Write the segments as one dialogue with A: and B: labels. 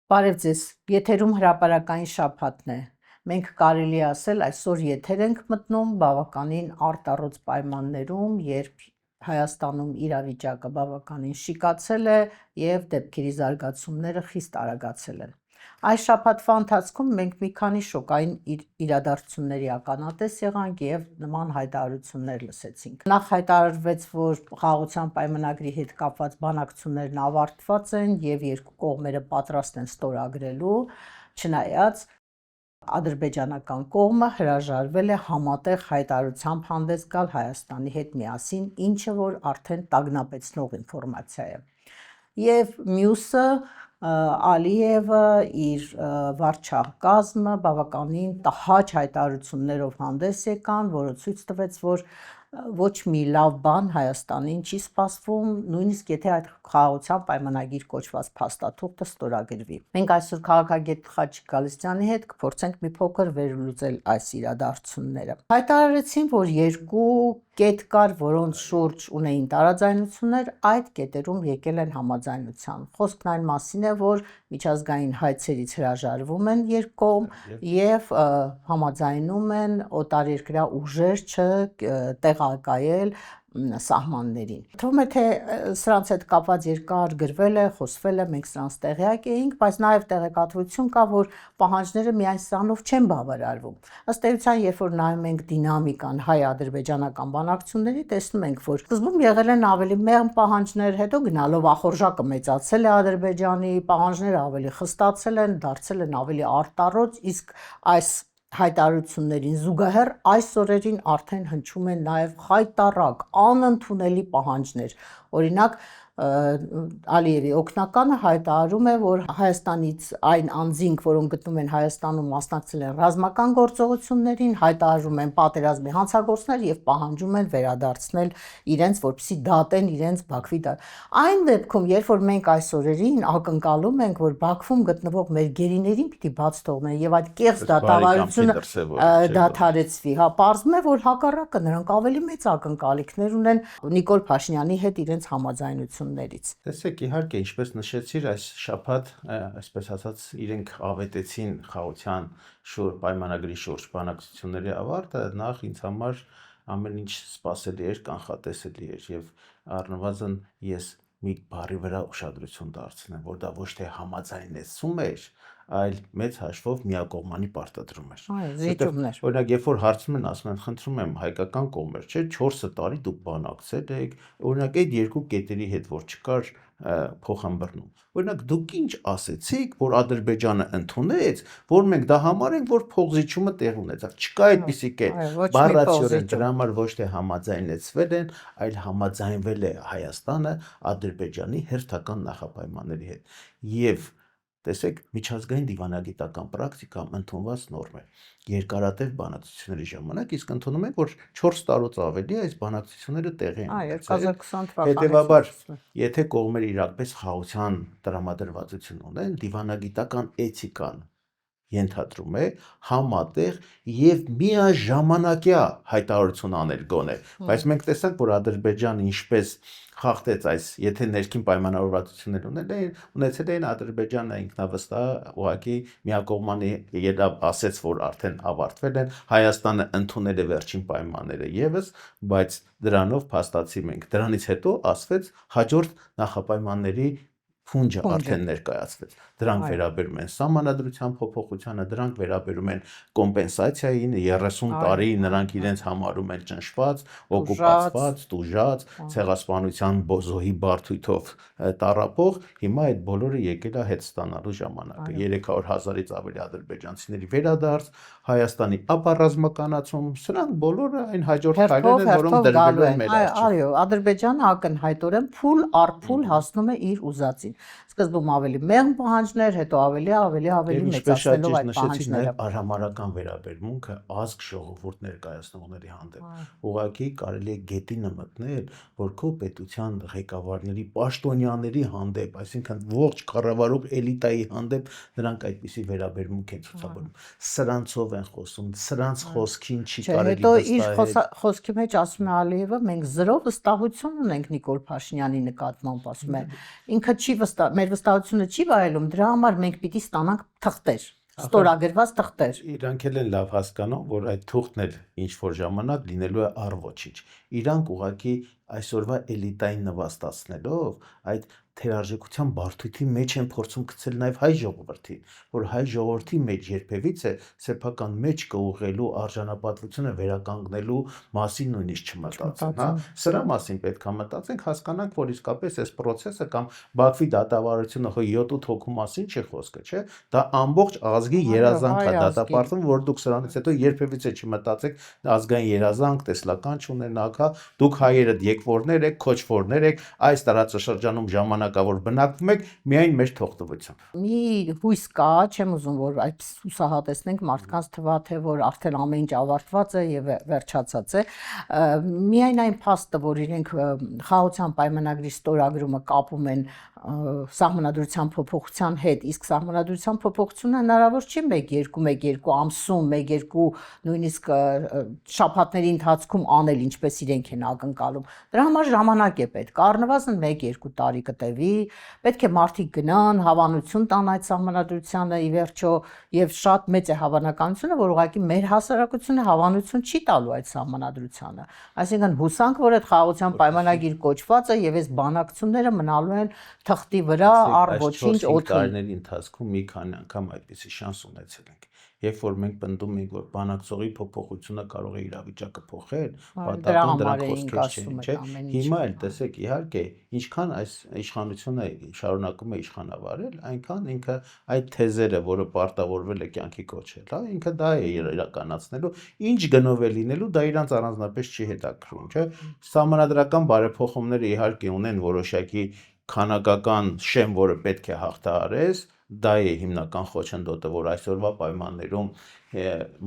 A: Բարև ձեզ, եթերում հրապարակային շաբաթն է, մենք կարելի ասել այսօր եթեր ենք մտնում բավականին արտառոց պայմաններում, երբ Հայաստանում իրավիճակը բավականին շիկացել է և դեպքերի զարգացումները խիստ արագացել են։ Այս շաբաթվա ընթացքում մենք մի քանի շոկային իրադարձությունների ականատես եղանք և նման հայտարարություններ լսեցինք։ Նախ հայտարարվեց, որ խաղաղության պայմանագրի հետ կապված բանակցություններն ավարտված են և երկու կողմերը պատրաստ են ստորագրելու, չնայած ադրբեջանական կողմը հրաժարվել է համատեղ հայտարարությամբ հանդես գալ Հայաստանի հետ միասին, ինչը որ արդեն տագնապեցնող ինֆորմացիա է։ Եվ մյուսը Ալիևը իր վարչակազմը բավականին տհաճ հայտարարություններով հանդես եկան, որը ցույց տվեց, որ ոչ մի լավ բան Հայաստանին չի սպասվում, նույնիսկ եթե այդ խաղաղության պայմանագիր կոչված փաստաթուղթը ստորագրվի։ Մենք այսօր քաղաքագետ Խաչիկ Գալստյանի հետ կփորձենք մի փոքր վերլուծել այս իրադարձությունները։ Հայտարարեցին, որ երկու կետ կար, որոնց շուրջ ունեին տարաձայնություններ, այդ կետերում եկել են համաձայնության։ Խոսքն այն մասին է, որ միջազգային հայցերից հրաժարվում են երկկողմ և համաձայնում են օտարերկրյա ուժեր չտեղակայել սահմաններին։ Թվում է, թե սրանց հետ կապված երկար գրվել է, խոսվել է, մենք սրանց տեղյակ էինք, բայց նաև տեղեկատվություն կա, որ պահանջները միայն սրանով չեն բավարարվում։ Ըստ էության, երբ որ նայում ենք դինամիկան հայ-ադրբեջանական բանակցությունների, տեսնում ենք, որ սկզբում եղել են ավելի մեղմ պահանջներ, հետո գնալով ախորժակը մեծացել է Ադրբեջանի, պահանջները ավելի խստացել են, դարձել են ավելի արտառոց, իսկ այս հայտարարություններին զուգահեռ այս օրերին արդեն հնչում են նաև խայտառակ, անընդունելի պահանջներ։ Օրինակ, Ալիևի օգնականը հայտարարում է, որ Հայաստանից այն անձինք, որոնք գտնվում են Հայաստանում, մասնակցել են ռազմական գործողություններին, հայտարարում են պատերազմի հանցագործներ և պահանջում են վերադարձնել իրենց, որպեսզի դատեն իրենց Բաքվի դատ։ Այն դեպքում, երբ որ մենք այս օրերին ակնկալում ենք, որ Բաքվում գտնվող մեր գերիներին պիտի բաց թողնեն և այդ կեղծ դատավարությունը դադարեցվի, պարզվում է, որ հակառակը նրանք ավելի մեծ ակնկալիքներ ունեն Նիկոլ Փաշինյանի հետ իրենց համաձայնություններից։
B: Տեսեք, իհարկե, ինչպես նշեցիր, այս շաբաթ, այսպես ասած, իրենք ավետեցին խաղաղության պայմանագրի շուրջ բանակցությունների ավարտը, նախ ինձ համար ամեն ինչ սպասելի էր, կանխատեսելի էր և առնվազն ես մի բառի վրա ուշադրություն դարձնեմ, որ դա ոչ թե համաձայնեցում էր, այլ մեծ հաշվով միակողմանի պարտադրում էր։
A: Զիջումներ։
B: Օրինակ, երբ որ հարցնում են, ասում են, խնդրում եմ, հայկական կողմեր, չէ, 4 տարի դուք բանակցել եք, օրինակ այդ երկու կետերի հետ, որ չկար փոխհմբռնում։ Օրինակ, դուք ինչ ասեցիք, որ Ադրբեջանը ընդունեց, որ մենք դա համարենք, որ փոխզիջումը տեղ ունեցավ։ Չկա այդպիսի կետ։ Բառացիորեն դրա համար ոչ թե համաձայնեցվել են, այլ համաձայնվել է Հայաստանը Ադրբեջանի հերթական նախապայմանների հետ։ Եվ տեսեք, միջազգային դիվանագիտական պրակտիկայում ընդունված նորմ է։ Երկարատև բանակցությունների ժամանակ իսկ ընդունում են, որ 4 տարուց ավելի այս բանակցությունները տեղի են
A: ունեցել։
B: Հետևաբար, եթե կողմերը իրապես խաղաղության տրամադրվածություն ունեն, դիվանագիտական էթիկան ենթադրում է համատեղ և միաժամանակյա հայտարարություն անել գոնե, բայց մենք տեսանք, որ Ադրբեջանը ինչպես խախտեց այս, եթե ներքին պայմանավորվածություններ ունեցել էին, Ադրբեջանը ինքնավստահ ուղղակի միակողմանի ելավ, ասեց, որ արդեն ավարտվել են, Հայաստանը ընդունել է վերջին պայմանները ևս, բայց դրանով փաստացի մենք։ Դրանից հետո ասվեց հաջորդ նախապայմանների փունջը արդեն ներկայացվեց։ Դրանք վերաբերում են սահմանադրության փոփոխությանը, դրանք վերաբերում են կոմպենսացիային, 30 տարի նրանք իրենց համարում են ճնշված, օկուպացված, տուժած, ցեղասպանության զոհի բարդույթով տառապող, հիմա այդ բոլորը եկել է հետ ստանալու ժամանակը։ 300,000-ից ավելի ադրբեջանցիների վերադարձ, Հայաստանի ապառազմականացում, սրանք բոլորը այն հաջորդ քայլերն են, որոնք դրվելու են մեր առջև։
A: Այո, Ադրբեջանը ակնհայտորեն փուլ առ փուլ հասնում է իր ուզածին։ Սկզբում ավելի մեղմ պահանջներ, հետո ավելի մեծացնելով այդ պահանջները։
B: Արհամարհական վերաբերմունքը ազգ ժողովուրդ ներկայացնողների հանդեպ։ Ուղղակի կարելի է գետինը մտնել, որ քո պետության ղեկավարների, պաշտոնյաների հանդեպ, այսինքն ողջ կառավարող էլիտայի հանդեպ նրանք այդպիսի վերաբերմունք են ցուցաբերում։ Սրանցով են խոսում, սրանց խոսքին չի կարելի վստահել։
A: Հետո իր խոսքի մեջ ասում է Ալիևը, մենք զրո վստահություն ունենք Նիկոլ Փաշինյանի նկատմամբ, ասում է, ինքը չի վստահ, մեր մեր վստահությունը չի վայելում, դրա համար մենք պիտի ստանանք թղթեր, ստորագրված թղթեր։
B: Իրանք էլ են լավ հասկանում, որ այդ թուղթն էլ ինչ որ ժամանակ լինելու է առ-ոչինչ։ Իրանք ուղղակի այսօրվա էլիտային նվաստացնելով այդ թերարժեքության բարդույթի մեջ են փորձում գցել նաև հայ ժողովրդին, որ հայ ժողովրդի մեջ երբևիցե սեփական մեջ կուղղելու արժանապատվությունը վերականգնելու մասին նույնիսկ չմտածեն, հա։ Սրա մասին պետք է մտածենք, հասկանանք, որ իսկապես այս process-ը կամ Բաքվի դատավարությունը 7-8 հոգու մասին չի խոսքը, չէ՞։ Դա ամբողջ ազգի երազանք է դատապարտվում, որ դուք սրանից հետո երբևիցե չմտածեք ազգային երազանք, տեսլական չունենաք, հա։ Դուք հայերը եկվորներ եք, քոչվորներ եք, այս տարածաշրջանում ժամանակավոր բնակվում եք միայն մեր թողտվությամբ։
A: Մի հույս կա, չեմ ուզում որ այդ հուսահատեցնենք մարդկանց թվա թե որ արդեն ամեն ինչ ավարտված է եւ վերջացած է, միայն այն փաստը, որ իրենք խաղաղության պայմանագրի ստորագրումը կապում են սահմանադրության փոփոխության հետ, իսկ սահմանադրության փոփոխությունը հնարավոր չի 1-2 ամսում, 1-2 նույնիսկ շաբաթների ընթացքում անել, ինչպես իրենք են ակնկալում։ Դրա համար ժամանակ է պետք, առնվազն 1-2 տարի կտևի, պետք է մարդիկ գնան, հավանություն տան այդ սահմանադրությանը ի վերջո եւ շատ մեծ է հավանականությունը, որ ուղղակի մեր հասարակությունը հավանություն չի տալու այդ սահմանադրությանը։ Այսինքն հուսանք, որ այդ խաղաղության պայմանագիր կոչվածը եւ այս բանակցությունները մնալու են թղթի վրա առ ոչինչ օդի։
B: Տարիների ընթացքում մի քանի անգամ այդպիսի շանս ունեցել ենք։ Երբ որ մենք պնդում ենք, որ բանակցողի փոփոխությունը կարող է իրավիճակը փոխել, պատահական դրանք խոսքեր չեն, չէ՞։ Հիմա էլ տեսեք, իհարկե, ինչքան այս իշխանությունը շարունակում է իշխանավարել, այնքան ինքը այդ թեզերը, որը պարտավորվել է կյանքի կոչել, հա, ինքը դա է իրականացնելու, ինչ գնով է լինելու, դա իրանց առանձնապես չի հետաքրքրում, չէ՞։ Սահմանադրական բարեփոխումները իհարկե ունեն որոշակի քանակական շեմ, որը պետք է հաղթահարես, դա է հիմնական խոչընդոտը, որ այսօրվա պայմաններում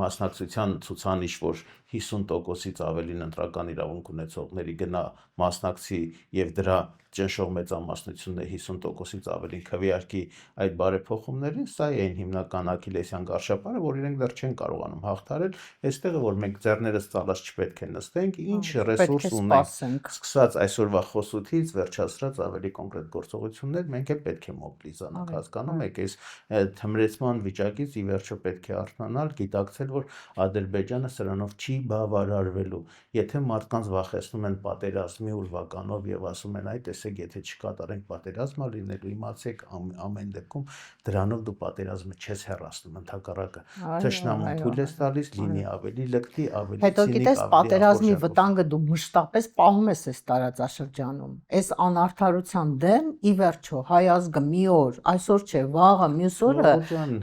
B: մասնակցության ցուցանիշ, որ 50%-ից ավելին ընտրական իրավունք ունեցողների գնա մասնակցի եւ դրա ճնշող մեծամասնությունը 50%-ից ավելին քվեարկի այդ բարեփոխումներին, սա է այն հիմնական աքիլեսյան գարշապարը, որ իրենք դեռ չեն կարողանում հաղթահարել, այստեղ որ մենք ձեռներս ծալած չպետք է նստենք, ինչ ռեսուրս ունենք, սկսած այսօրվա խոսուտից վերջացրած ավելի կոնկրետ գործողություններ, մենք էլ պետք է մոբիլիզանանք, հասկանում եք, այս թմրեցման վիճակից ի վերջո պետք է արթնանալ, գիտակցել, որ Ադրբեջանը սրանով չի բավարարվելու։ Եթե մարդկանց վախեցնում են պատերազմի ուրվականով եւ ասում են, այ տեսեք, եթե չկատարենք պատերազմը լինելու, իմացեք, ամեն դեպքում դրանով դու պատերազմը չես հեռացնում, ընդհակառակը թշնամուն թույլ ես տալիս, լինի ավելի լկտի, ավելի
A: հետո գիտես, պատերազմի վտանգը դու մշտապես պահում ես այս տարածաշրջանում։ Այս անարդարության դեմ ի վերջո հայ ազգը մի օր, այսօր չէ, վաղը, մյուս օրը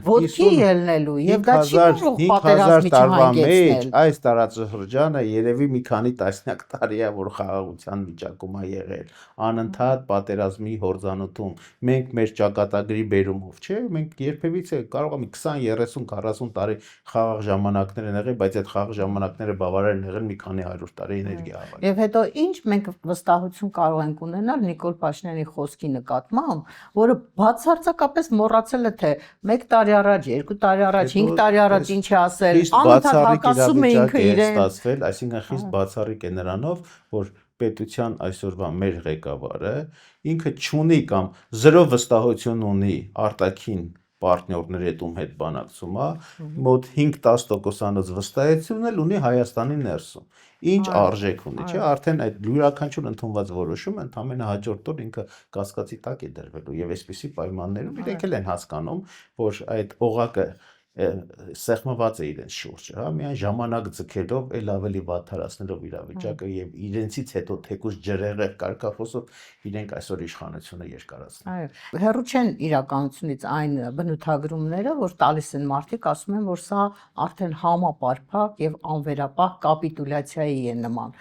A: ոտքի ելնելու եւ դա չի կարող պատերազմի չհանգեցնել։
B: Այս տարածաշրջանը երևի մի քանի տասնյակ տարի է, որ խաղաղության վիճակում է եղել, անընդհատ պատերազմի հորձանուտում։ Մենք մեր ճակատագրի բերումով, չէ՞, մենք երբևիցե կարող է 20, 30, 40 տարի խաղաղ ժամանակներ են եղել, բայց այդ խաղաղ ժամանակները բավարար են եղել մի քանի 100 տարի էներգիա հավաք։
A: Եվ հետո ինչ մենք վստահություն կարող ենք ունենալ Նիկոլ Փաշինյանի խոսքի նկատմամբ, որը բացարձակապես մոռացել է թե 1 տարի առաջ, 2 տարի առաջ, 5 տարի առաջ ինչ է ասել, անընդհատ հակասում է ինքը իրեն։
B: Այսինքն խիստ բացառիկ է նրանով, որ պետության այսօրվա մեր ղեկավարը ինքը չունի կամ զրո վստահություն ունի արտաքին պարտներների հետ ում հետ բանակցում, մոտ 5-10%-անոց վստահություն էլ ունի Հայաստանի ներսում։ Ինչ արժեք ունի, չէ՞, արդեն այդ յուրաքանչյուր ընդունված որոշումը ընդամենը հաջորդ օր ինքը կասկածի տակ է դրվելու եւ այսպիսի պայմաններում իրենք էլ են հասկանում, որ այդ օղակը սեղմված է իրենց շուրջը, հա, միայն ժամանակ ձգելով, ել ավելի վատթարացնելով իրավիճակը եւ իրենցից հետո թեկուզ ջրեղեղ կարգախոսով իրենք այսօր իշխանությունը երկարացնում։
A: Այո, հերո չեն իրականությունից այն բնութագրումները, որ տալիս են մարդիկ, ասում են, որ սա արդեն համապարփակ եւ անվերապահ կապիտուլյացիայի է նման։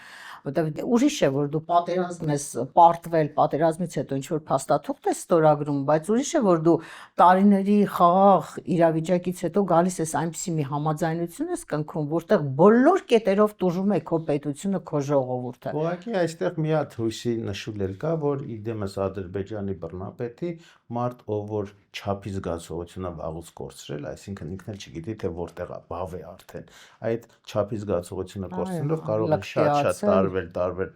A: Որտեղ ուրիշ է, որ դու պատերազմ ես պարտվել, պատերազմից հետո ինչ որ փաստաթուղթ ես ստորագրում, բայց ուրիշ է, որ դու տարիների խաղաղ իրավիճակից հետո գալիս ես այնպիսի մի համաձայնություն ես կնքում, որտեղ բոլոր կետերով տուժում է քո պետությունը, քո ժողովուրդը։
B: Ուղղակի այստեղ մի հատ հույսի նշույլ էլ կա, որ իդեմս Ադրբեջանի բռնապետի մարդ, ով որ չափի զգացողությունը վաղուց կորցրել, այսինքն ինքն էլ չգիտի թե որտեղ է, բավ է արդեն։ Այդ չափի զգացողությունը կորցնելով կարող է շատ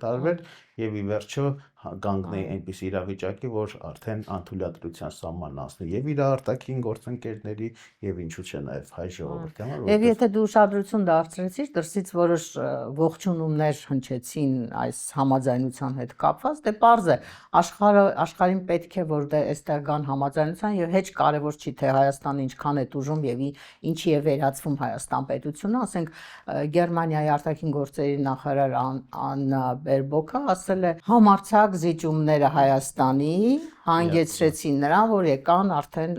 B: տարբեր եւ ի վերջո կանգնեի այնպես իրավիճակի, որ արդեն անթույլատրության սահմանն անցնի եւ իր արտաքին գործընկերների եւ ինչու՞ չէ նաեւ հայ ժողովրդի համար,
A: Եվ եթե դու ուշադրություն դարձրեցիր, դրսից որոշ ողջունումներ հնչեցին այս համաձայնության հետ կապված, դե պարզ է, աշխարհին պետք է որ դե այստեղ գան համաձայնության եւ հեչ կարեւոր չի թե Հայաստանը ինչքան է տուժում եւ ինչի է վերածվում Հայաստան պետությունը, ասենք Գերմանիայի արտաքին գործերի նախարար Աննա Բերբոկը ասել է համարձակ զիջումները Հայաստանի հանգեցրեցին նրան, որ եկան արդեն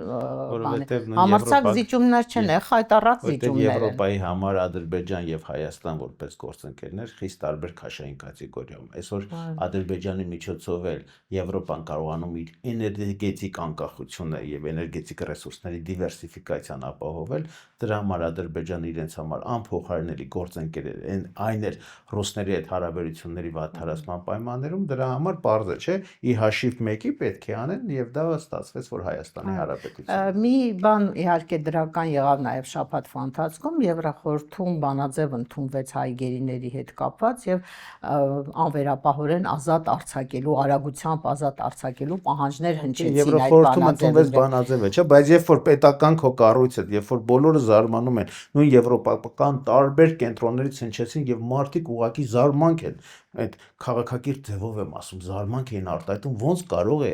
A: համարձակ զիջումներ չեն, խայտառակ զիջումներ են։
B: Եվրոպայի համար Ադրբեջան եւ Հայաստան որպես գործընկերներ խիստ տարբեր քաշային կատեգորիայում։ Այսօր Ադրբեջանի միջոցով էլ Եվրոպան կարողանում իր էներգետիկ անկախությունը եւ էներգետիկ ռեսուրսների դիվերսիֆիկացիան ապահովել, դրա համար Ադրբեջանը իրենց համար անփոխարինելի գործընկեր է, այն էլ ռուսների հետ հարաբերությունների վատթարացման պայմաններում, դրա համար պարզ է, չէ՞, ի հաշիվ մեկի պետք է անեն եւ դա ստացվեց, որ Հայաստանի Հանրապետությունը։
A: Մի բան իհարկե դրական եղավ նաեւ շաբաթվա ընթացքում Եվրախորհրդում բանաձև ընդունվեց հայ գերիների հետ կապված եւ անվերապահորեն ազատ արձակելու, արագությամբ ազատ արձակելու պահանջներ հնչեցին այդ
B: Եվրախորհրդում ընդունվեց բանաձևը, չէ՞, բայց երբ որ պետական քո կառույցը, երբ որ բոլորը զարմանում են, նույն եվրոպական տարբեր կենտրոններից հնչեցին եւ մարդիկ ուղակի զարմանք են այդ քաղաքակիրթ ձևով եմ ասում, զարմանք էին արտահայտում, ոնց կարող է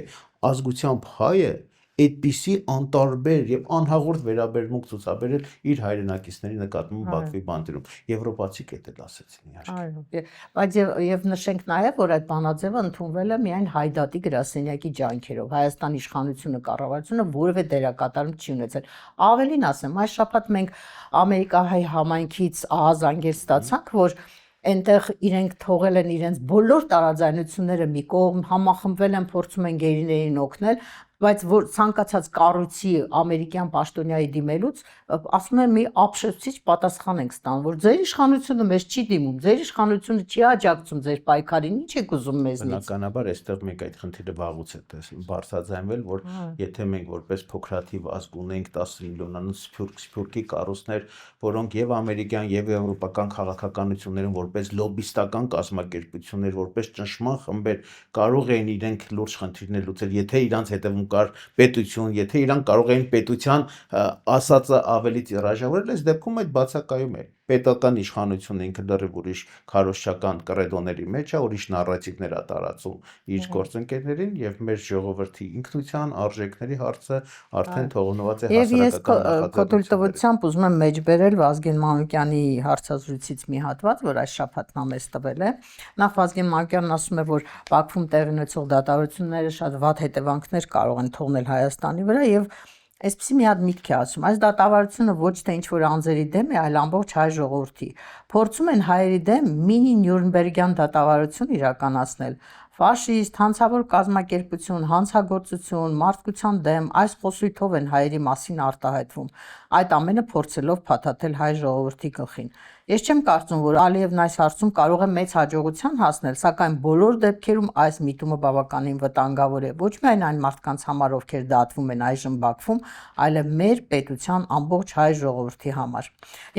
B: ազգությամբ հայը այդպիսի անտարբեր եւ անհաղորդ վերաբերմունք ցուցաբերել իր հայրենակիցների նկատմամբ Բաքվի բանտերում։ Եվրոպացիք էլ ասեցին իհարկե։
A: Այո, բայց եւ նշենք նաեւ, որ այդ բանաձևը ընդունվել է միայն հայդատի գրասենյակի ջանքերով։ Հայաստանի իշխանությունը, կառավարությունը որևէ դերակատարում չի ունեցել։ Ավելին ասեմ, այս շաբաթ մենք Ամերիկահայ համայնքից ահազանգեր ստացանք, որ այնտեղ իրենք թողել են իրենց բոլոր տարաձայնությունները մի կողմ, համախմբվել են, փորձում են գերիներին օգնել, բայց որ ցանկացած կառույցի ամերիկյան պաշտոնյայի դիմելուց ասում են մի ապշեցուցիչ պատասխան ենք ստանում, որ ձեր իշխանությունը մեզ չի դիմում, ձեր իշխանությունը չի աջակցում ձեր պայքարին, ինչ եք ուզում մեզնից։
B: Բնականաբար այստեղ մեկ այդ խնդիրը վաղուց է բարձրաձայնվել, որ եթե մենք որպես փոքրաթիվ ազգ ունենք 10 միլիոնանոց սփյուռքի կառույցներ, որոնք եւ ամերիկյան եւ եվրոպական քաղաքականություններում որպես լոբիստական կազմակերպություններ, որպես ճնշման խմբեր կարող էին իրենք լուրջ խնդիրներ լուծել, եթե իրանց հետևում կար պետություն, եթե իրանք կարող էին պետության ասածը ավելի տիրաժավորել, այս դեպքում այդ բացակայում է։ Պետական իշխանությունը ինքը դեռ ուրիշ քարոզչական կռեդոների մեջ է, ուրիշ նարատիվներ է տարածում իր գործընկերներին եւ մեր ժողովրդի ինքնության արժեքների հարցը արդեն թողնված է հասարակական
A: նախաձեռնություններով։ Ուզում եմ մեջբերել Վազգեն Մանուկյանի հարցազրույցից մի հատված, որ այս շաբաթն ամես տվել է։ Նախ Վազգեն Մանուկյանն ասում է, որ Բաքվում տեղի ունեցող դատավարությունները շատ վատ հետևանքներ կարող են թողնել Հայաստանի վրա եւ այսպեսի մի հատ միտք է ասում, այս դատավարությունը ոչ թե ինչ-որ անձերի դեմ է, այլ ամբողջ հայ ժողովրդի։ Փորձում են հայերի դեմ մինի Նյուրնբերգյան դատավարություն իրականացնել։ Ֆաշիստ, հանցավոր կազմակերպություն, հանցագործություն, մարդկության դեմ այս խոսույթով են հայերի մասին արտահայտվում, այդ ամենը փորձելով փաթաթել հայ ժողովրդի գլխին։ Ես չեմ կարծում, որ Ալիևն այս հարցում կարող է մեծ հաջողության հասնել, սակայն բոլոր դեպքերում այս միտումը բավականին վտանգավոր է, ոչ միայն այն մարդկանց համար, ովքեր դատվում են այժմ Բաքվում, այլև մեր պետության ամբողջ հայ ժողովրդի համար։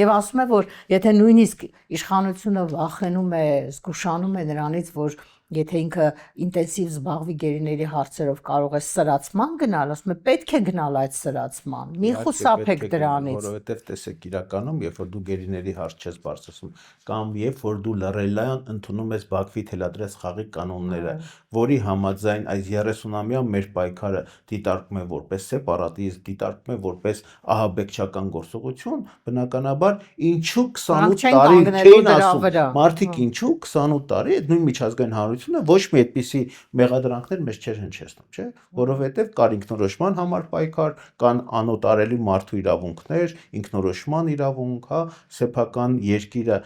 A: Եվ ասում է, որ եթե նույնիսկ իշխանությունը վախենում է, զգուշանում է նրանից, որ եթե ինքը ինտենսիվ զբաղվի գերիների հարցերով կարող է սրացման գնալ, ասում է պետք է գնալ այդ սրացման։ Մի խուսափեք դրանից։
B: Որովհետև տեսեք իրականում, երբ որ դու գերիների հարց չես բարձրացնում, կամ երբ որ դու լռելյան ընդունում ես Բաքվի թելադրած խաղի կանոնները, որի համաձայն այս 30-ամյա մեր պայքարը դիտարկվում է որպես սեպարատիզմ, դիտարկվում է որպես ահաբեկչական գործողություն, բնականաբար ինչու 28 տարի չէին ասում, մարդիկ ինչու 28 տարի այդ նույն միջազգային հանրությունը ոչ մի այդպիսի մեղադրանքներ մեզ չէր հնչեցնում, չէ՞, որովհետև կար ինքնորոշման համար պայքար, կան անօտարելի մարդու իրավունքներ, ինքնորոշման իրավունք, հա, սեփական երկիրը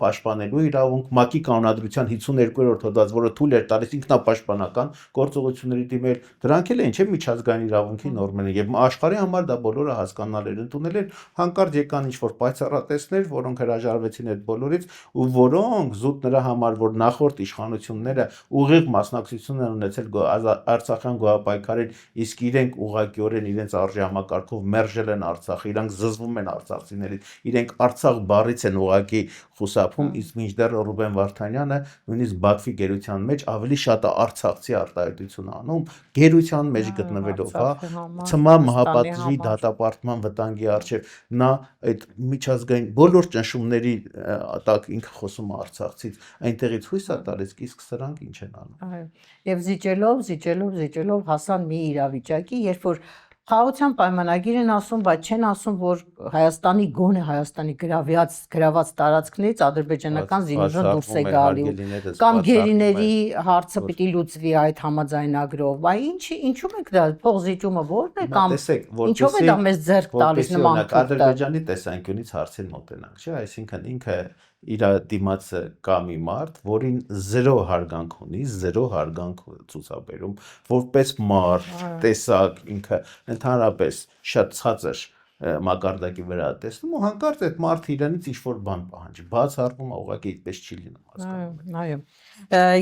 B: պաշտպանելու իրավունք, ՄԱԿ-ի կանոնադրության 52-րդ հոդված, որը թույլ էր տալիս ինքնապաշտպանական գործողությունների դիմել, դրանք էլ են, չէ՞, միջազգային իրավունքի նորմեր են, եւ աշխարհի համար դա բոլորը հասկանալ էր, ընդունել էր, հանկարծ եկան ինչ-որ պայծառատեսներ, որոնք հրաժարվեցին այդ բոլորից ու որոնք զուտ նրա համար, որ նախորդ նախորդ իշխանությունները ուղիղ մասնակցություն են ունեցել Արցախյան գոյապայքարին, իսկ իրենք ուղղակիորեն իրենց արժի համակարգով մերժել են Արցախը, իրանք զզվում են արցախցիներից, իրենք Արցախ բառից են ուղղակի խուսափում, իսկ մինչդեռ Ռուբեն Վարդանյանը նույնիսկ Բաքվի գերության մեջ ավելի շատ է արցախցի արտահայտություն անում, գերության մեջ գտնվելով, ցմա մահապատժի դատապարտման վտանգի առջև նա այդ միջազգային բոլոր ճնշումների տակ ինքը խոսում է արցախցից, այնտեղից հույս է տալիս, իսկ սրանք ինչ են անում։
A: Եվ զիջելով հասան մի իրավիճակի, երբ որ խաղաղության պայմանագիր են ասում, բայց չեն ասում, որ Հայաստանի գոնե Հայաստանի գրաված տարածքներից ադրբեջանական զինուժը դուրս է գալու, կամ գերիների հարցը պիտի լուծվի այդ համաձայնագրով, բայց ինչու՞ եք դա փողզիջումը որն է կամ ինչով է դա մեզ ձեռք տալիս նման
B: Ադրբեջանի տեսանկյունից հարցին մոտենանք, չէ՞, այսինքն ինքը իր դիմացը կա մի մարդ, որին զերո հարգանք ունի, զերո հարգանք ցուցաբերում, որպես մարդ, տեսակ, ինքը ընդհանրապես շատ ցածր մակարդակի վրա տեսնում ու հանկարծ այդ մարդը իրանից ինչ-որ բան պահանջի, բացառվում է ուղղակի այդպես չի լինում հասկանում։
A: Այո։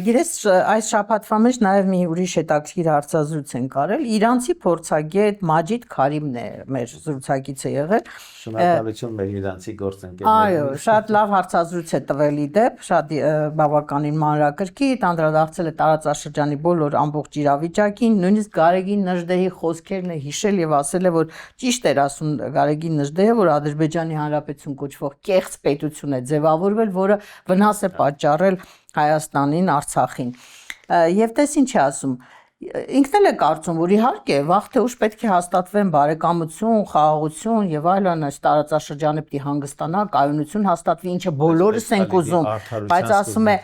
A: Ես այս շաբաթվա մեջ նաև մի ուրիշ հետաքրքիր հարցազրույց ենք արել, իրանցի փորձագետ Մաջիդ Քարիմն է մեր զրուցակիցը եղել։
B: Շնորհակալություն մեր իրանցի գործընկերներին։
A: Այո, շատ լավ հարցազրույց է տվել իդեպ, շատ բավականին մանրակրկիտ, անդրադարձել է տարածաշրջանի բոլոր ամբողջ իրավիճակին, նույնիսկ Գարեգին Նժդեհի խոսքերն է հիշել եւ ասել է, որ ճիշտ էր ասում Գարեգին Նժդեհը, որ Ադրբեջանի Հանրապետություն կոչվող կեղծ պետություն է ձևավորվել, որը վնաս է պատճառել Հայաստանին, Արցախին։ Եվ տես ինչ է ասում, ինքն էլ է կարծում, որ իհարկե վաղ թե ուշ պետք է հաստատվեն բարեկամություն, խաղաղություն եւ այլն, այս տարածաշրջանը պիտի հանգստանա, կայունություն հաստատվի, ինչը բոլորս ենք ուզում, բայց ասում է,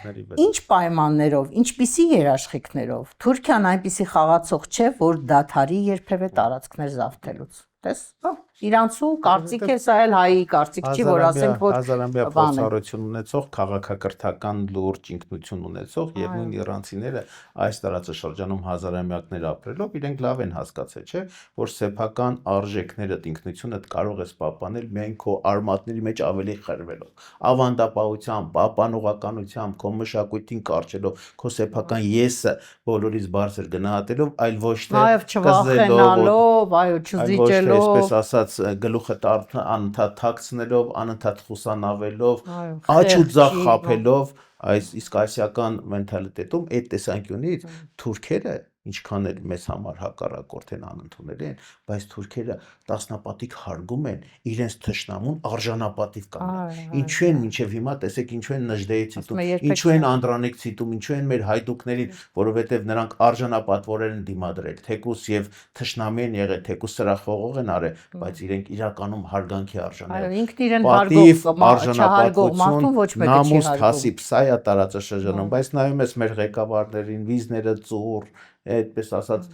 A: ինչ պայմաններով, ինչպիսի երաշխիքներով։ Թուրքիան այնպիսի խաղացող չէ, որ դադարի երբևէ տարածքներ զավթելուց։ Տես, իրանցու կարծիք է, սա էլ հայի կարծիք չի, որ ասենք, որ
B: հազարամյա փորձառություն ունեցող, քաղաքակրթական լուրջ ինքնություն ունեցող եւ նույն իրանցիները այս տարածաշրջանում հազարամյակներ ապրելով իրենք լավ են հասկացել, չէ, որ սեփական արժեքները ինքնությունը կարող ես պահպանել միայն քո արմատների մեջ ավելի խրվելով, ավանդապահությամբ, պահպանողականությամբ, քո մշակույթին կարճելով, քո սեփական եսը բոլորից բարձր գնահատելով, այլ ոչ թե
A: նաև չվախենալով, այո, չզիջելով,
B: այսպես ասած գլուխը անընդհատ թաքցնելով, անընդհատ խուսանավելով, աջ ու ձախ խաբելով, իսկ ասիական մենթալիտետում այդ տեսանկյունից թուրքերը ինչքան էլ մեզ համար հակառակորդ են անընդունելի են, բայց թուրքերը տասնապատիկ հարգում են իրենց թշնամուն արժանապատիվ կանել։ Ինչու են մինչև հիմա տեսեք ինչու են Նժդեհի ցիտում, ինչու են Անդրանիկ ցիտում, ինչու են մեր հայդուկներին, որովհետև նրանք արժանապատվորեն են դիմադրել, թեկուս եւ թշնամի են եղել, թեկուս սրախողող են արել, բայց իրենք իրականում հարգանքի արժան են։
A: Ինքն իրեն
B: արժանապատվություն, նամուս, հասիբ, սա է տարածաշրջանում, բայց նայում ես մեր ղեկավարներին, վիզները ծուռ, այդպես ասած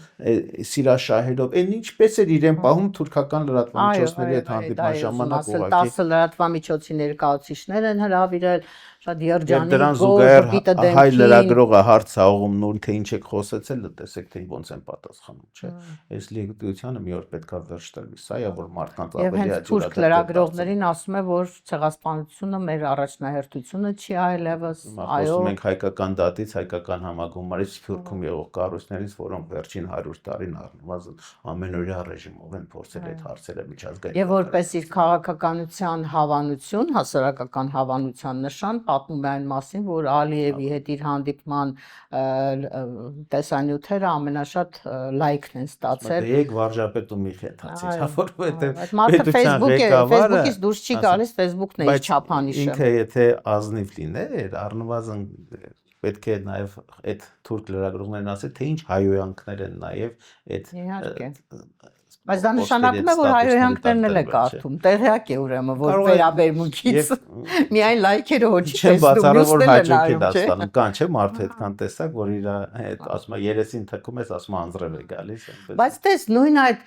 B: սիրաշահելով, այն ինչպես էր իրեն պահում թուրքական լրատվամիջոցների հետ հանդիպման ժամանակ ուղղակի
A: 10 լրատվամիջոցի ներկայացուցիչներ են հրավիրել, շատ
B: Եվ
A: երջանիկ
B: դրան
A: գոհ,
B: զուգահեռ
A: ժպիտը
B: հայ
A: դեմքին։
B: լրագրողը հարց է ուղում նույն թե ինչ եք խոսեցել, տեսեք թե ոնց են պատասխանում, չէ։ Այս լիգիտիմությանը մի օր պետքա վերջ տրվի, սա է որ մարդկանց
A: Եվ
B: ավելի
A: հենց թուրք լրագրողներին ասում է, որ ցեղասպանությունը մեր առաջնահերթությունը չի այլևս, այո։
B: Մենք հայկական դատից, հայկական համագումարից Սփյուռքում եղող կառույցներից, որոնք վերջին 100 տարին առնվազն ամենօրյա ռեժիմով են փորձել այդ հարցերը միջազգային։
A: Եվ որպես իր քաղաքականության հավանություն, հասարակական հավանության նշան, պատմում է այն մասին, որ Ալիևի հետ իր հանդիպման տեսանյութերը ամենաշատ լայքն են ստացել։
B: Եկ վարժապետու մի խեթացի, որովհետև
A: Այդ մարդը Facebook-ից դուրս չի գալիս, Facebook-ն է իր չափանիշը։
B: Ինքը եթե ազնիվ լիներ, առնվազն պետք է նաև այդ թուրք լրագրողներն ասել, թե ինչ հայոյանքներ են նաև այդ
A: Բայց դա նշանակում է, որ հայոյանքներն էլ է կարդում, տեղյակ է ուրեմն, որ վերաբերմունքից միայն լայքերը հոչի տեսնում,
B: մյուսները նայում, կան չէ մարդը այդքան տեսակ, որ իր հետ ասում է երեսին թքում ես, ասում է անձրև է գալիս, այնպես։
A: Բայց տես նույն այդ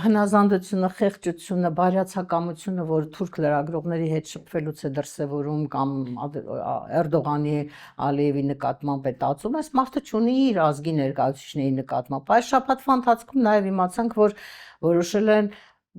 A: հնազանդությունը, խեղճությունը, բարյացակամությունը, որ թուրք լրագրողների հետ շփվելուց է դրսևորում կամ Էրդողանի, Ալիևի նկատմամբ է տածում, այս մարդը չունի իր ազգի ներկայացուցիչների նկատմամբ։ Այս շաբաթվա ընթացքում նաև իմացանք, որ որոշել են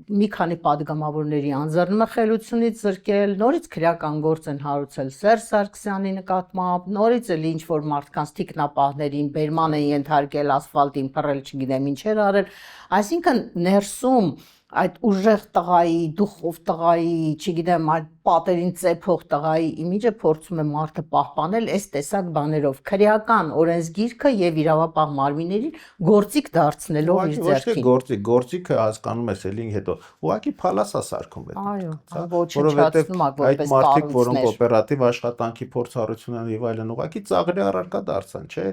A: մի քանի падգամավորների անձեռնմխելությունից զրկել, նորից քրեական գործ են հարուցել Սերժ Սարգսյանի նկատմամբ, նորից էլ ինչ որ մարդկանց թիկնապահներին բերման են ենթարկել, ասֆալտին փռել, չգիտեմ ինչեր արել, այսինքն ներսում այդ ուժեղ տղայի, դուխով տղայի, չգիտեմ, այդ պատերին ծեփող տղայի իմիջը փորձում է մարդը պահպանել այս տեսակ բաներով, քրեական օրենսգիրքը եւ իրավապահ մարմիններին գործիք դարձնելով իր
B: Ոչ թե
A: ձեռքին։
B: գործիքը հասկանում ես էլի հետո ուղղակի փալասա սարքում է
A: Այո,
B: որովհետեւ
A: ոչնչացնում ա
B: այդ
A: որպես
B: մարդիկ, որոնք
A: կառույցներ։
B: օպերատիվ աշխատանքի փորձառություն են եւ այլն, ուղղակի ծաղրի առարկա դարձան, չէ՞։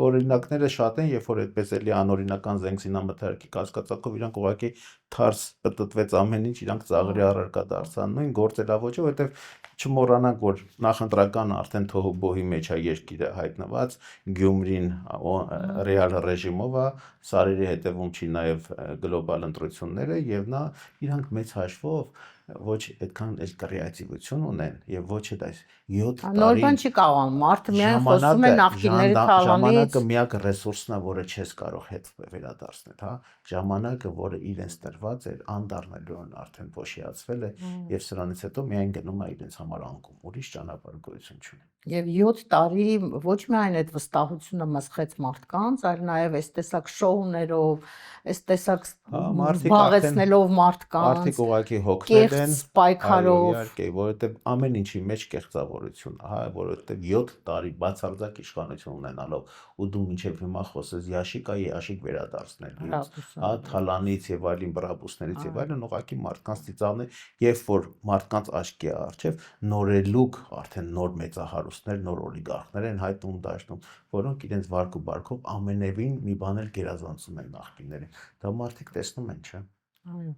B: Օրինակները շատ են, երբ որ այդպես էլի անօրինական զենքզինամթերքի կասկածակով իրանք ուղղակի թարս պտտվեց ամեն ինչ, իրանք ծաղրի առարկա դարձան, նույն գործելավոճը, որովհետեւ չմոռանանք, որ նախընտրական արդեն թոհուբոհի մեջ է երկիրը հայտնված, Գյումրին ռեալ ռեժիմով է, սարերի հետևում չի նաև գլոբալ ընտրությունները եւ նա իրանք մեծ հաշվով ոչ այդքան էլ կրեատիվություն ունեն եւ ոչ այդ 7
A: Նոր
B: տարի
A: բան չի կարող, մարդը միայն խոսում է նախկինների թաղանից։
B: ժամանակը միակ ռեսուրսն է, որը չես կարող հետ վերադարձնել, հա, ժամանակը, որը իրենց տրված էր, անդառնալու են արդեն փոշիացվել է եւ սրանից հետո միայն գնում է իրենց համար անկում, ուրիշ ճանապարհ գոյություն չունի։
A: Եվ 7 տարի ոչ միայն այդ վստահությունը մսխեց մարդկանց, այլ նաև այս տեսակ շոուներով, այս տեսակ զբաղեցնելով մարդկանց,
B: Մարդիկ ուղղակի հոգնել են,
A: պայքարով,
B: իհարկե, որովհետև ամեն ինչի մեջ կեղծավորություն, հա, որովհետև 7 տարի բացարձակ իշխանություն ունենալով ու դու մինչև հիմա խոսես Յաշիկ վերադարձնելուց, հա, Թալանից եւ այլն բրաբուսներից եւ այլն, ուղղակի մարդկանց ծիծաղն է, երբ որ մարդկանց աչքի առջև նորելուկ արդեն նոր մեծահարուստներ, նոր օլիգարխներ են հայտնում դաշտում, որոնք իրենց վարկ ու բարքով ամենևին մի բան էլ գերազանցում են նախկիններին։ Դա մարդիկ տեսնում են, չէ՞։
A: Այո։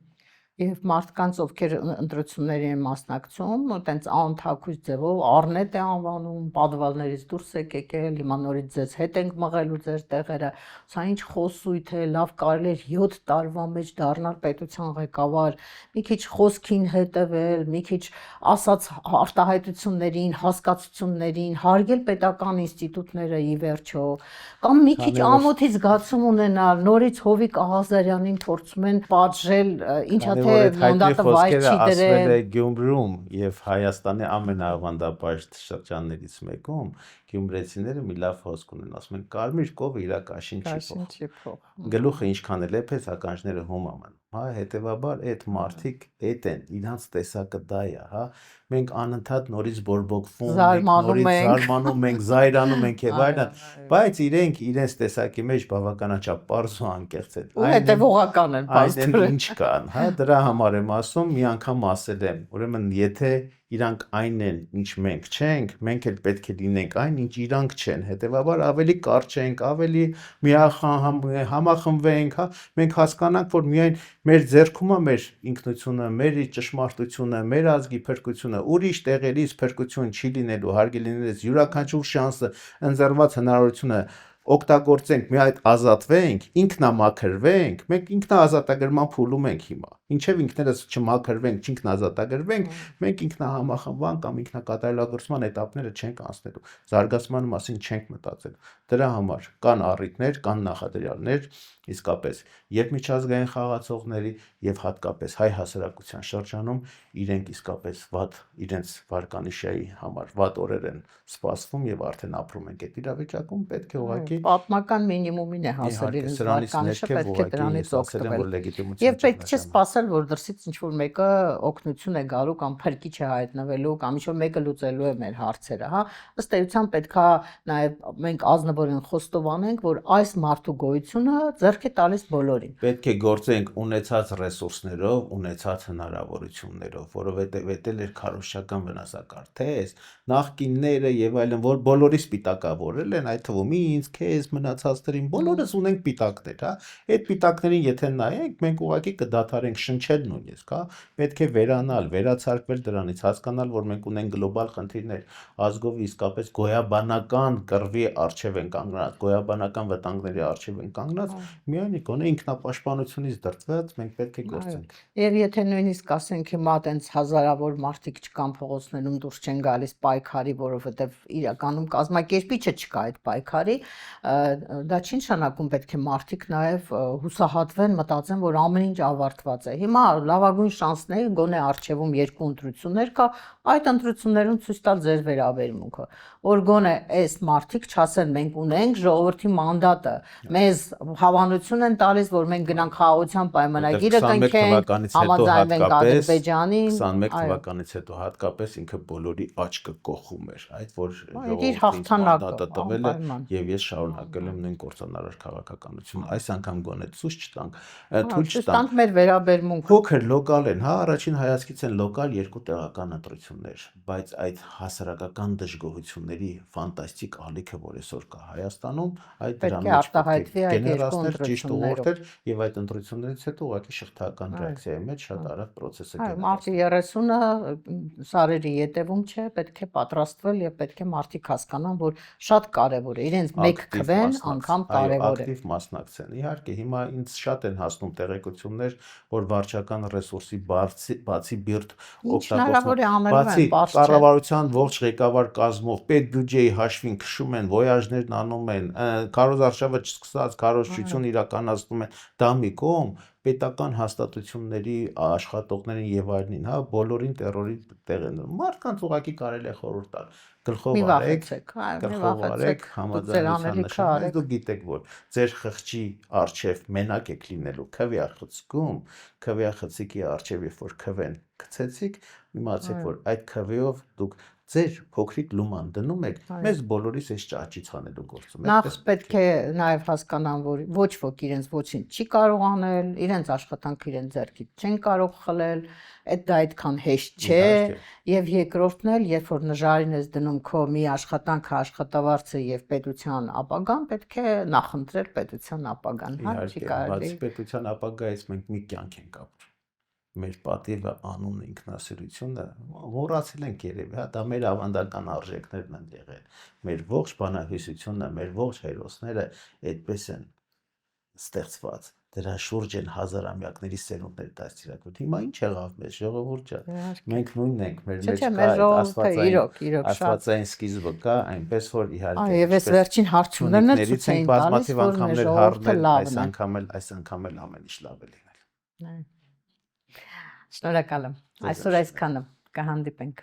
A: Եվ մարդկանց, ովքեր ընտրությունների են մասնակցում, այտենց անթակույց ձևով առնետ է անվանում, падվալներից դուրս եք եկել, հիմա նորից ձեզ հետ ենք մղելու ձեր տեղերը, սա ինչ խոսույթ է, լավ կարելի էր 7 տարվա մեջ դառնալ պետության ղեկավար, մի քիչ խոսքին հետևել, մի քիչ ասած արտահայտություններին, հասկացություններին, հարգել պետական ինստիտուտները ի վերջո, կամ մի քիչ ամոթի զգացում ունենալ, նորից Հովիկ Աղազարյանին փորձում են պատժել, ինչա
B: որ այդ հայտնի խոսքերը ասվել է Գյումրում եւ Հայաստանի ամենաավանդապաշտ շրջաններից մեկում, գյումրեցիները մի լավ խոսք ունեն, ասում են կարմիր կովը իր կաշին չի փոխ։ Գլուխը ինչքան էլ էփես, ականջները հում են։ Հա, հետեւաբար այդ մարդիկ էդ են, իրանց տեսակը դա է, հա։ Մենք անընդհատ նորից բորբոքվում ենք, նորից զարմանում ենք, զայրանում ենք եւ այլն, բայց իրենք իրենց տեսակի մեջ բավականաչափ պարզ ու անկեղծ են։
A: Ու հետևողական են,
B: Այն ինչ կան, հա, դրա համար եմ ասում, մի անգամ ասել եմ, ուրեմն եթե իրանք այն են, ինչ մենք չենք, մենք էլ պետք է լինենք այն, ինչ իրանք չեն, հետեւաբար ավելի կարճենք, ավելի համախմբվենք, հա, մենք հասկանանք, որ միայն մեր ձեռքում է մեր ինքնությունը, մեր ճշմարտությունը, մեր ազգի փրկությունը, ուրիշ տեղերից փրկություն չի լինելու, հարգելի լինելիս յուրաքանչյուր շանսը, ընձեռված հնարավորությունը օգտագործենք, մի այդ ազատվենք, ինքնամաքրվենք, մենք ինքնաազատագրման փուլում ենք հիմա։ Ինչև ինքներս չմաքրվենք, չինքնազատագրվենք, մենք ինքնահամախմբման կամ ինքնակատարելագործման էտապները չենք անցնելու, զարգացման մասին չենք մտածել։ Դրա համար կան առիթներ, կան նախադրյալներ, իսկապես, եւ միջազգային խաղացողների եւ հատկապես հայ հասարակության շրջանում իրենք իսկապես վատ իրենց վարկանիշայի համար վատ օրեր են սպասվում եւ արդեն ապրում են այդ իրավիճակում, պետք է ուղղակի
A: պատմական մինիմումին է հասել իրենց վարկանիշը, պետք է դրանից օգտվել։ Եվ պետք չէ սպասել, որ դրսից ինչ որ մեկը օգնություն է գալու կամ փրկիչ է հայտնվելու կամ ինչ որ մեկը լուծելու է մեր հարցերը, հա։ Ըստ էության պետքա նաեւ մենք ազնվորեն խոստովանենք, որ այս մարդու գոյությունը ձեռք է տալիս բոլորին։
B: Պետք է գործենք ունեցած ռեսուրսներով, ունեցած հնարավորություններով, որովհետև դա էր քարոզչական վնասակարթես, նախկինները եւ այլն, որ բոլորի սպիտակավորել են, այդ թվում ինձ, քեզ, մնացածներին, բոլորս ունենք պիտակներ, հա։ Այդ պիտակներին եթե նայենք, մենք ուղղակի կդադարենք շնչել նույնիսկ, հա։ Պետք է վերանալ, վերացարկվել դրանից, հասկանալ, որ մենք ունենք գլոբալ խնդիրներ, ազգով իսկապես գոյաբանական կռվի առջև են կանգնած, գոյաբանական վտանգների առջև են կանգնած, միայն գոնե ինքնապաշտպանությունից դրդված մենք պետք է գործենք։
A: Եվ եթե նույնիսկ ասենք հիմա տենց հազարավոր մարդիկ չկան փողոցներում դուրս չեն գալիս պայքարի, որովհետև իրականում կազմակերպիչը չկա այդ պայքարի, դա չի նշանակում պետք է մարդիկ նաև հուսահատվեն, մտածեն, որ ամեն ինչ ավարտված է։ Հիմա լավագույն շանսն է գոնե արխիվում երկու ընտրություններ կա, այդ ընտրություններում ցույց տալ ձեր վերաբերմունքը, որ գոնե այս մարդիկ չասեն մենք ունենք ժողովրդի մանդատը, մեզ հավանություն են տալիս, որ մենք գնանք խաղաղության պայմանագիրը կնքենք, համաձայնվենք Ադրբեջանին,
B: 21 թվականից հետո հատկապես ինքը բոլորի աչքը կողում էր, այդ որ
A: իր հաղթանակը
B: տվել է եւ ես շարունակել եմ նույն կործանարար քաղաքականությունը, այս անգամ գոնե ցույց չտանք, թույլ չտանք
A: մեր վերաբերմունքը
B: փոքր լոկալ են, հա, առաջին հայացքից են լոկալ երկու տեղական ընտրություններ, բայց այդ հասարակական դժգոհությունների ֆանտաստիկ ալիքը, որ այսօր կա Հայաստանում, այդ դրան մեջ գեներացներ ճիշտ ուղղորդել եւ այդ ընտրություններից հետո ուղղակի շղթական ռեակցիայի մեջ շատ արագ process-ը գնա։
A: Մարտի 30-ը սարերի ետևում չէ, պետք է պատրաստվել եւ պետք է մարդիկ հասկանան, որ շատ կարեւոր է, իրենց մեկ քվեն անգամ կարեւոր է։
B: Ակտիվ մասնակցեն։ Իհարկե, հիմա ինձ շատ են հասնում տեղեկություններ, որ վարչական ռեսուրսի բացի բիրտ օգտագործում, բացի կառավարության ողջ ղեկավար կազմով պետբյուջեի հաշվին քշում են, ոյաժներն անում են, քարոզարշավը չսկսած, քարոզչություն իրականացնում են, դա մի կողմ պետական հաստատությունների աշխատողներին եւ այլնին, հա, բոլորին terror-ի տեղ են դնում։ Մարդկանց ուղղակի կարելի է խորհուրդ տալ։ Գլխով արեք, համաձայնության նշան, դուք գիտեք, որ ձեր խղճի արչև մենակ եք լինելու քվեախցիկում, քվեախցիկի արչև երբ որ քվեն գցեցիք, իմացեք, որ այդ քվեով դուք ձեր փոքրիկ լուման դնում եք, մեզ բոլորիս այս ճաճից հանելու գործում։
A: Նախ պետք է նաև հասկանան, որ ոչ ոք իրենց ոչինչ չի կարող անել, իրենց աշխատանքը իրենց ձեռքից չեն կարող խլել, դա այդքան հեշտ չէ, եւ երկրորդն էլ, երբ որ նժարին ես դնում քո մի աշխատանքը, աշխատավարձը եւ պետության ապագան, պետք է նախընտրել պետության ապագան, հա, չի կարելի։
B: Բացի պետության ապագայից մենք մի կյանք ենք ապրում։ Մեր պատիվը, անունը, ինքնասիրությունը մոռացել ենք երևի, հա, դա մեր ավանդական արժեքներն են եղել։ Մեր ողջ բանահյուսությունը, մեր ողջ հերոսները այդպես են ստեղծված։ Դրա շուրջ են հազարամյակների սերունդներ դաստիարակվել։ Հիմա ինչ եղավ մեզ ժողովուրդ ջան։ Մենք նույնն ենք, մեր մեջ կա աստվածային սկիզբը կա, այնպես որ իհարկե։
A: Եվ այս վերջին հարցումներն էլ ցույց են տալիս, որ մեր ժողովուրդը լավն է։
B: Այս անգամ էլ ամեն ինչ լավ է լինել։
A: Շնորհակալ եմ։ Այսօր այսքանը կհանդիպենք։